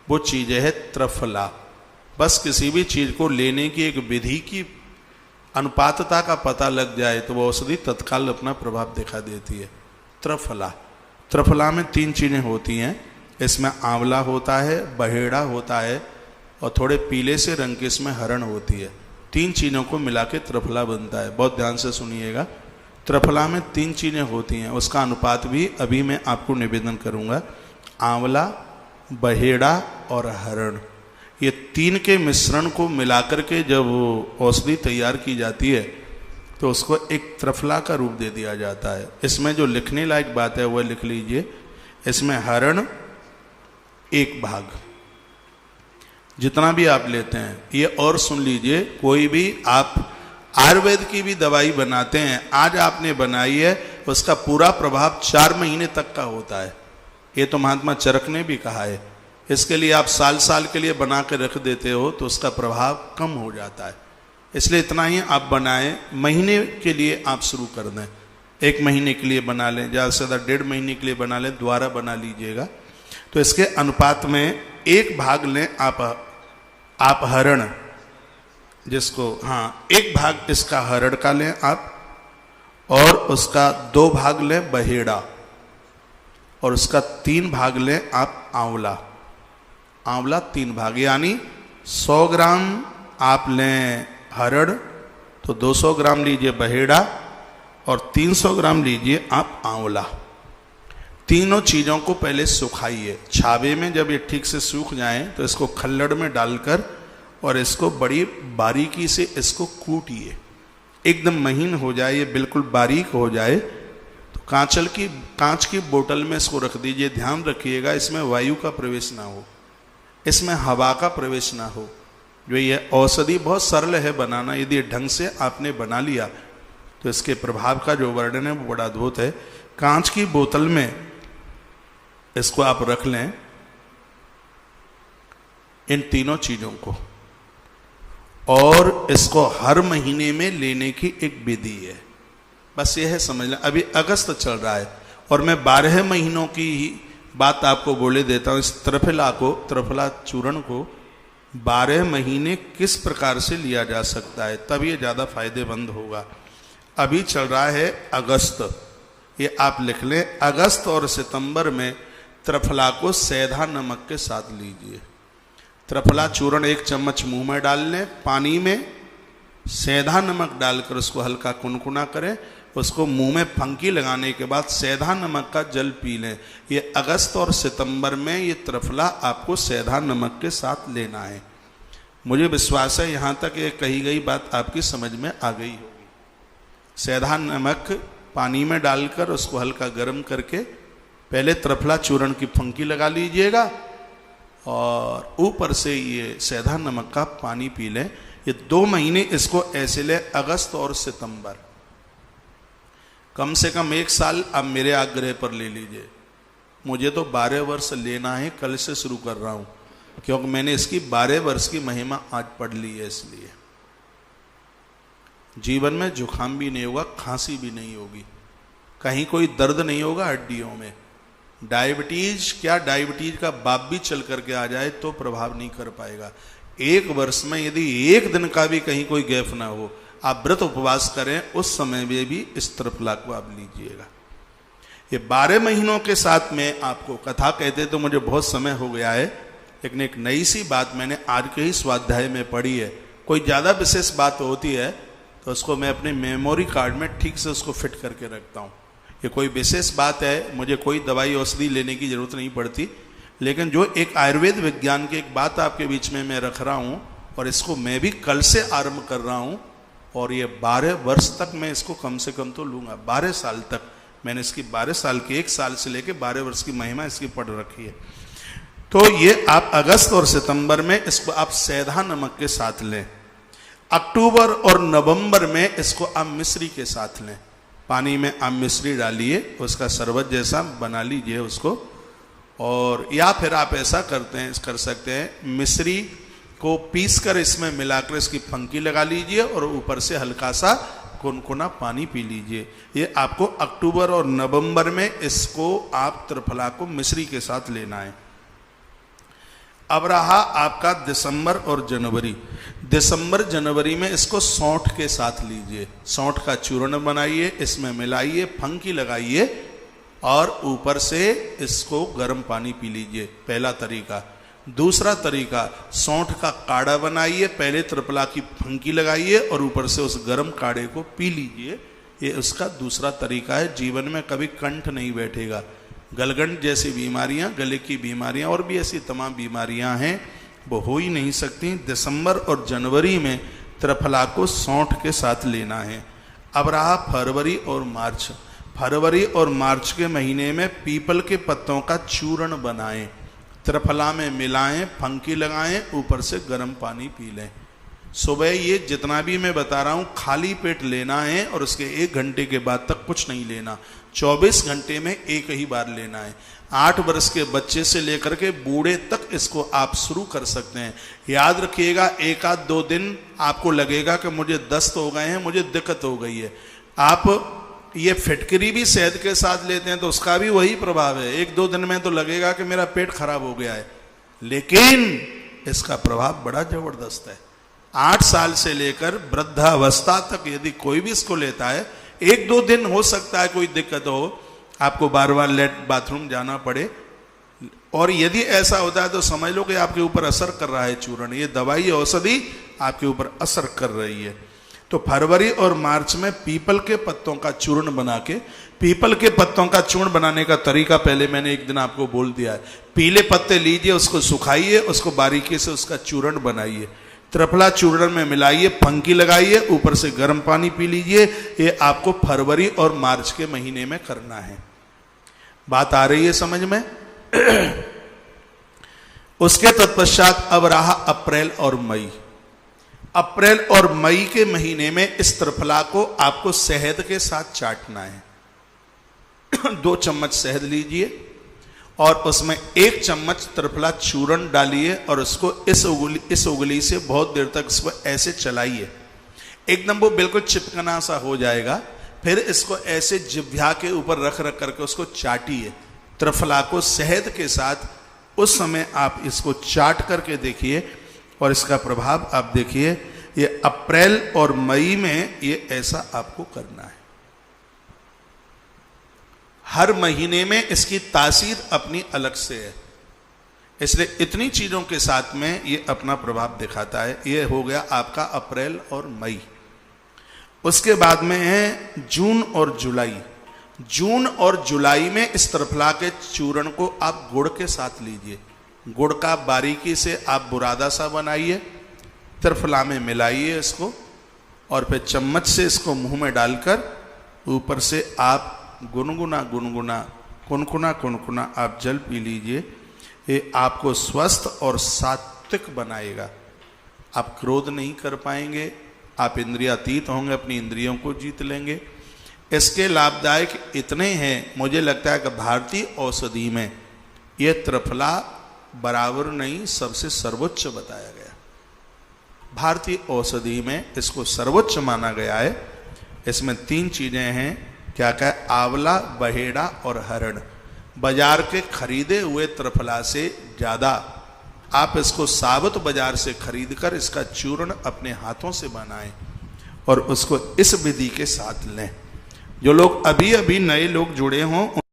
वो चीज है त्रिफला। बस किसी भी चीज को लेने की एक विधि की अनुपातता का पता लग जाए तो वो औषधि तत्काल अपना प्रभाव दिखा देती है। त्रिफला, त्रिफला में 3 चीजें होती हैं। इसमें आंवला होता है, बहेड़ा होता है और थोड़े पीले से रंग की इसमें हरण होती है। 3 चीज़ों को मिला के त्रिफला बनता है। बहुत ध्यान से सुनिएगा, त्रिफला में 3 चीज़ें होती हैं, उसका अनुपात भी अभी मैं आपको निवेदन करूँगा। आंवला, बहेड़ा और हरण, ये 3 के मिश्रण को मिलाकर के जब औषधि तैयार की जाती है तो उसको एक त्रिफला का रूप दे दिया जाता है। इसमें जो लिखने लायक बात है वह लिख लीजिए। इसमें हरण 1 भाग, जितना भी आप लेते हैं ये। और सुन लीजिए, कोई भी आप आयुर्वेद की भी दवाई बनाते हैं, आज आपने बनाई है, उसका पूरा प्रभाव 4 महीने तक का होता है। ये तो महात्मा चरक ने भी कहा है। इसके लिए आप साल साल के लिए बना के रख देते हो तो उसका प्रभाव कम हो जाता है। इसलिए इतना ही आप बनाएं, महीने के लिए आप शुरू कर दें। 1 महीने के लिए बना लें, ज़्यादा से ज़्यादा 1.5 महीने के लिए बना लें, दोबारा बना लीजिएगा। तो इसके अनुपात में 1 भाग लें आप हरण, जिसको 1 भाग इसका हरण का लें आप, और उसका 2 भाग लें बहेड़ा, और उसका 3 भाग लें आप आंवला। आंवला 3 भाग, यानी 100 ग्राम आप लें हरण तो 200 ग्राम लीजिए बहेड़ा और 300 ग्राम लीजिए आप आंवला। तीनों चीज़ों को पहले सुखाइए छावे में। जब ये ठीक से सूख जाए तो इसको खल्लड़ में डालकर और इसको बड़ी बारीकी से इसको कूटिए, एकदम महीन हो जाए, ये बिल्कुल बारीक हो जाए तो कांच की बोतल में इसको रख दीजिए। ध्यान रखिएगा इसमें वायु का प्रवेश ना हो, इसमें हवा का प्रवेश ना हो। जो ये औषधि बहुत सरल है बनाना, यदि ढंग से आपने बना लिया तो इसके प्रभाव का जो वर्णन है वो बड़ा अद्भुत है। कांच की बोतल में इसको आप रख लें, इन तीनों चीजों को, और इसको हर महीने में लेने की एक विधि है। बस ये है, समझ लें। अभी अगस्त चल रहा है और मैं 12 महीनों की ही बात आपको बोले देता हूं। इस त्रिफला चूर्ण को 12 महीने किस प्रकार से लिया जा सकता है, तब ये ज्यादा फायदेमंद होगा। अभी चल रहा है अगस्त, ये आप लिख लें। अगस्त और सितंबर में त्रिफला को सेंधा नमक के साथ लीजिए। त्रिफला चूर्ण 1 चम्मच मुंह में डाल लें, पानी में सेंधा नमक डालकर उसको हल्का कुनकुना करें। उसको मुंह में फंकी लगाने के बाद सेंधा नमक का जल पी लें। ये अगस्त और सितंबर में ये त्रिफला आपको सेंधा नमक के साथ लेना है। मुझे विश्वास है यहाँ तक ये कही गई बात आपकी समझ में आ गई होगी। सेंधा नमक पानी में डालकर उसको हल्का गर्म करके पहले त्रिफला चूर्ण की फंकी लगा लीजिएगा और ऊपर से ये सेंधा नमक का पानी पी लें। ये 2 महीने इसको ऐसे लें, अगस्त और सितंबर। कम से कम 1 साल आप मेरे आग्रह पर ले लीजिए। मुझे तो 12 वर्ष लेना है, कल से शुरू कर रहा हूं, क्योंकि मैंने इसकी 12 वर्ष की महिमा आज पढ़ ली है। इसलिए जीवन में जुकाम भी नहीं होगा, खांसी भी नहीं होगी, कहीं कोई दर्द नहीं होगा हड्डियों में। डायबिटीज क्या, डायबिटीज का बाप भी चल करके आ जाए तो प्रभाव नहीं कर पाएगा। 1 वर्ष में यदि 1 दिन का भी कहीं कोई गैप ना हो, आप व्रत उपवास करें, उस समय में भी इस त्रिफला को आप लीजिएगा। ये 12 महीनों के साथ में आपको कथा कहते तो मुझे बहुत समय हो गया है, लेकिन एक नई सी बात मैंने आज के ही स्वाध्याय में पढ़ी है। कोई ज़्यादा विशेष बात होती है तो उसको मैं अपने मेमोरी कार्ड में ठीक से उसको फिट करके रखता हूँ। ये कोई विशेष बात है, मुझे कोई दवाई औषधि लेने की जरूरत नहीं पड़ती, लेकिन जो एक आयुर्वेद विज्ञान की एक बात आपके बीच में मैं रख रहा हूँ और इसको मैं भी कल से आरंभ कर रहा हूँ और ये 12 वर्ष तक मैं इसको कम से कम तो लूँगा। 12 साल तक मैंने इसकी 12 साल की, 1 साल से लेके 12 वर्ष की महिमा इसकी पढ़ रखी है। तो ये आप अगस्त और सितंबर में इसको आप सेंधा नमक के साथ लें। अक्टूबर और नवंबर में इसको आप मिश्री के साथ लें। पानी में आप मिश्री डालिए, उसका शरबत जैसा बना लीजिए उसको, और या फिर आप ऐसा कर सकते हैं, मिश्री को पीसकर इसमें मिलाकर इसकी फंकी लगा लीजिए और ऊपर से हल्का सा कुनकुना पानी पी लीजिए। ये आपको अक्टूबर और नवंबर में इसको आप त्रिफला को मिश्री के साथ लेना है। अब रहा आपका दिसंबर और जनवरी। दिसंबर जनवरी में इसको सौंठ के साथ लीजिए, सौंठ का चूर्ण बनाइए, इसमें मिलाइए, फंकी लगाइए और ऊपर से इसको गर्म पानी पी लीजिए, पहला तरीका। दूसरा तरीका, सौंठ का काढ़ा बनाइए, पहले त्रिफला की फंकी लगाइए और ऊपर से उस गर्म काढ़े को पी लीजिए। ये उसका दूसरा तरीका है। जीवन में कभी कंठ नहीं बैठेगा। गलगंड जैसी बीमारियां, गले की बीमारियां और भी ऐसी तमाम बीमारियां हैं, वो हो ही नहीं सकती। दिसंबर और जनवरी में त्रिफला को सौंठ के साथ लेना है। अब रहा फरवरी और मार्च। फरवरी और मार्च के महीने में पीपल के पत्तों का चूर्ण बनाएं, त्रिफला में मिलाएं, फंकी लगाएं, ऊपर से गर्म पानी पी लें। सुबह ये जितना भी मैं बता रहा हूं खाली पेट लेना है और उसके 1 घंटे के बाद तक कुछ नहीं लेना। 24 घंटे में एक ही बार लेना है। 8 वर्ष के बच्चे से लेकर के बूढ़े तक इसको आप शुरू कर सकते हैं। याद रखिएगा, 1 आध 2 दिन आपको लगेगा कि मुझे दस्त हो गए हैं, मुझे दिक्कत हो गई है। आप ये फिटकरी भी शहद के साथ लेते हैं तो उसका भी वही प्रभाव है। 1-2 दिन में तो लगेगा कि मेरा पेट खराब हो गया है, लेकिन इसका प्रभाव बड़ा जबरदस्त है। 8 साल से लेकर वृद्धावस्था तक यदि कोई भी इसको लेता है, 1-2 दिन हो सकता है कोई दिक्कत हो, आपको बार बार बाथरूम जाना पड़े, और यदि ऐसा होता है तो समझ लो कि आपके ऊपर असर कर रहा है चूर्ण। ये दवाई औषधि आपके ऊपर असर कर रही है। तो फरवरी और मार्च में पीपल के पत्तों का चूर्ण बना के, पीपल के पत्तों का चूर्ण बनाने का तरीका पहले मैंने एक दिन आपको बोल दिया है। पीले पत्ते लीजिए, उसको सुखाइए, उसको बारीकी से उसका चूर्ण बनाइए, त्रिफला चूर्ण में मिलाइए, फंकी लगाइए, ऊपर से गर्म पानी पी लीजिए। ये आपको फरवरी और मार्च के महीने में करना है। बात आ रही है समझ में? उसके तत्पश्चात अब रहा अप्रैल और मई। अप्रैल और मई के महीने में इस त्रिफला को आपको शहद के साथ चाटना है। 2 चम्मच शहद लीजिए और उसमें 1 चम्मच त्रिफला चूर्ण डालिए और उसको इस उंगली से बहुत देर तक इसको ऐसे चलाइए, एकदम वो बिल्कुल चिपकना सा हो जाएगा। फिर इसको ऐसे जिह्वा के ऊपर रख करके उसको चाटिए, त्रिफला को शहद के साथ। उस समय आप इसको चाट करके देखिए और इसका प्रभाव आप देखिए। ये अप्रैल और मई में ये ऐसा आपको करना है। हर महीने में इसकी तासीर अपनी अलग से है, इसलिए इतनी चीजों के साथ में ये अपना प्रभाव दिखाता है। ये हो गया आपका अप्रैल और मई। उसके बाद में है जून और जुलाई। जून और जुलाई में इस त्रिफला के चूर्ण को आप गुड़ के साथ लीजिए। गुड़ का बारीकी से आप बुरादा सा बनाइए, त्रिफला में मिलाइए इसको और फिर चम्मच से इसको मुंह में डालकर ऊपर से आप गुनगुना कुनकुना आप जल पी लीजिए। ये आपको स्वस्थ और सात्विक बनाएगा। आप क्रोध नहीं कर पाएंगे, आप इंद्रियातीत होंगे, अपनी इंद्रियों को जीत लेंगे। इसके लाभदायक इतने हैं, मुझे लगता है कि भारतीय औषधि में यह त्रिफला बराबर नहीं, सबसे सर्वोच्च बताया गया। भारतीय औषधि में इसको सर्वोच्च माना गया है। इसमें 3 चीजें हैं, क्या क्या? आंवला, बहेड़ा और हरण। बाजार के खरीदे हुए त्रिफला से ज्यादा आप इसको साबुत बाजार से खरीदकर इसका चूर्ण अपने हाथों से बनाएं और उसको इस विधि के साथ लें। जो लोग अभी अभी नए लोग जुड़े हों